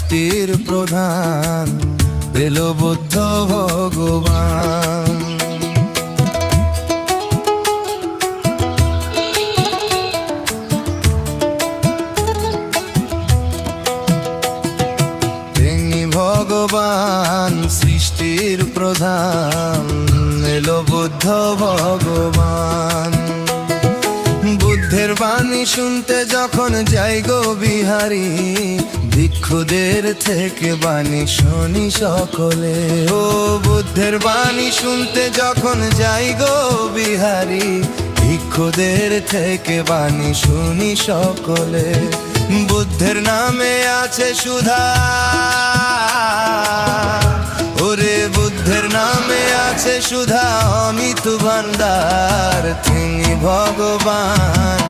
সৃষ্টির প্রধান পেল বুদ্ধ ভগবান। তিনি ভগবান সৃষ্টির প্রধান এলো বুদ্ধ ভগবান। বুদ্ধের বাণী শুনতে যখন যাই গো বিহারী, ভিক্ষুদের থেকে বাণী শুনি সকলে। ও বুদ্ধের বাণী শুনতে যখন যাই গো বিহারী, ভিক্ষুদের থেকে বাণী শুনি সকলে। বুদ্ধের নামে আছে সুধা, ওরে বুদ্ধের নামে আছে সুধা অমিত ভান্ডার। তিনি ভগবান।